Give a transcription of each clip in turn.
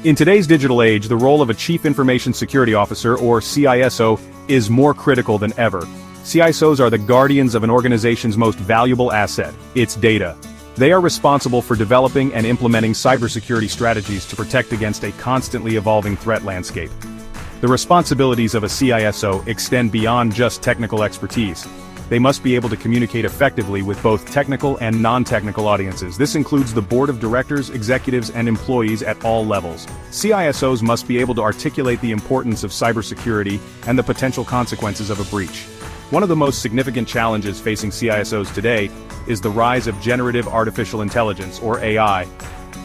In today's digital age, the role of a Chief Information Security Officer, or CISO, is more critical than ever. CISOs are the guardians of an organization's most valuable asset, its data. They are responsible for developing and implementing cybersecurity strategies to protect against a constantly evolving threat landscape. The responsibilities of a CISO extend beyond just technical expertise. They must be able to communicate effectively with both technical and non-technical audiences. This includes the board of directors, executives, and employees at all levels. CISOs must be able to articulate the importance of cybersecurity and the potential consequences of a breach. One of the most significant challenges facing CISOs today is the rise of generative artificial intelligence, or AI.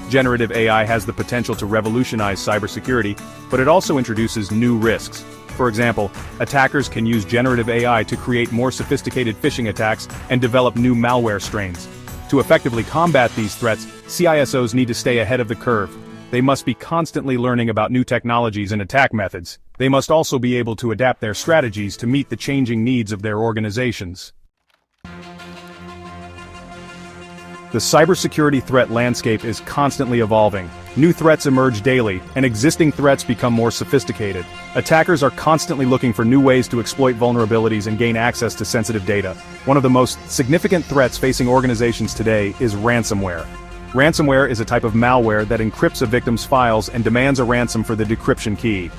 Generative AI has the potential to revolutionize cybersecurity, but it also introduces new risks. For example, attackers can use generative AI to create more sophisticated phishing attacks and develop new malware strains. To effectively combat these threats, CISOs need to stay ahead of the curve. They must be constantly learning about new technologies and attack methods. They must also be able to adapt their strategies to meet the changing needs of their organizations. The cybersecurity threat landscape is constantly evolving. New threats emerge daily, and existing threats become more sophisticated. Attackers are constantly looking for new ways to exploit vulnerabilities and gain access to sensitive data. One of the most significant threats facing organizations today is ransomware. Ransomware is a type of malware that encrypts a victim's files and demands a ransom for the decryption key.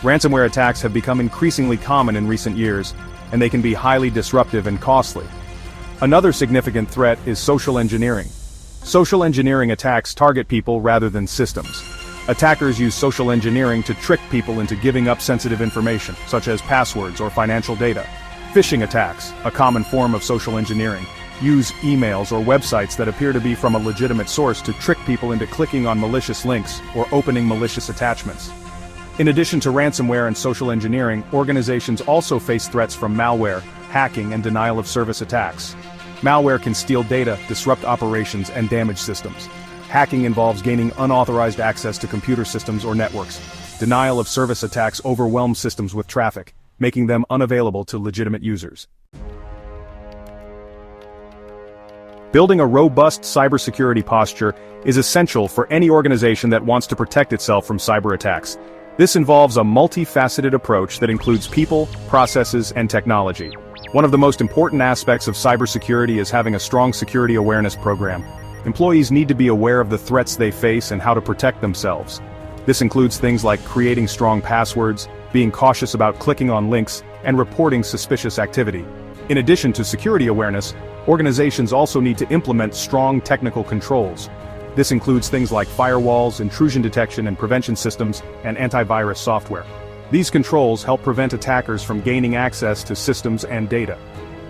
Ransomware attacks have become increasingly common in recent years, and they can be highly disruptive and costly. Another significant threat is social engineering. Social engineering attacks target people rather than systems. Attackers use social engineering to trick people into giving up sensitive information, such as passwords or financial data. Phishing attacks, a common form of social engineering, use emails or websites that appear to be from a legitimate source to trick people into clicking on malicious links or opening malicious attachments. In addition to ransomware and social engineering, organizations also face threats from malware, hacking, and denial-of-service attacks. Malware can steal data, disrupt operations, and damage systems. Hacking involves gaining unauthorized access to computer systems or networks. Denial-of-service attacks overwhelm systems with traffic, making them unavailable to legitimate users. Building a robust cybersecurity posture is essential for any organization that wants to protect itself from cyber attacks. This involves a multifaceted approach that includes people, processes, and technology. One of the most important aspects of cybersecurity is having a strong security awareness program. Employees need to be aware of the threats they face and how to protect themselves. This includes things like creating strong passwords, being cautious about clicking on links, and reporting suspicious activity. In addition to security awareness, organizations also need to implement strong technical controls. This includes things like firewalls, intrusion detection and prevention systems, and antivirus software. These controls help prevent attackers from gaining access to systems and data.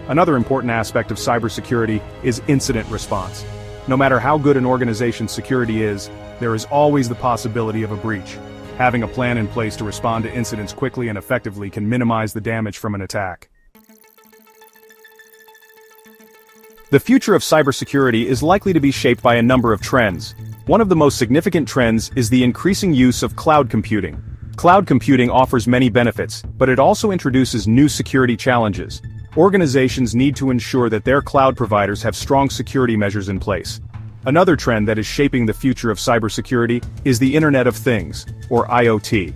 Another important aspect of cybersecurity is incident response. No matter how good an organization's security is, there is always the possibility of a breach. Having a plan in place to respond to incidents quickly and effectively can minimize the damage from an attack. The future of cybersecurity is likely to be shaped by a number of trends. One of the most significant trends is the increasing use of cloud computing. Cloud computing offers many benefits, but it also introduces new security challenges. Organizations need to ensure that their cloud providers have strong security measures in place. Another trend that is shaping the future of cybersecurity is the Internet of Things, or IoT.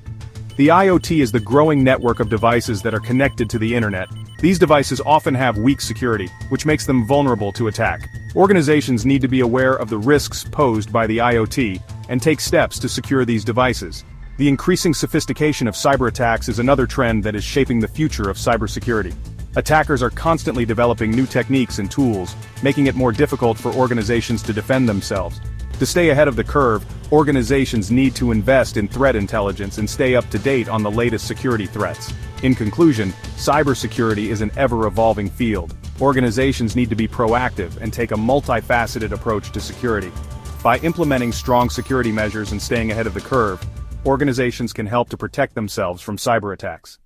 The IoT is the growing network of devices that are connected to the Internet. These devices often have weak security, which makes them vulnerable to attack. Organizations need to be aware of the risks posed by the IoT and take steps to secure these devices. The increasing sophistication of cyber attacks is another trend that is shaping the future of cybersecurity. Attackers are constantly developing new techniques and tools, making it more difficult for organizations to defend themselves. To stay ahead of the curve, organizations need to invest in threat intelligence and stay up to date on the latest security threats. In conclusion, cybersecurity is an ever-evolving field. Organizations need to be proactive and take a multifaceted approach to security. By implementing strong security measures and staying ahead of the curve, organizations can help to protect themselves from cyber attacks.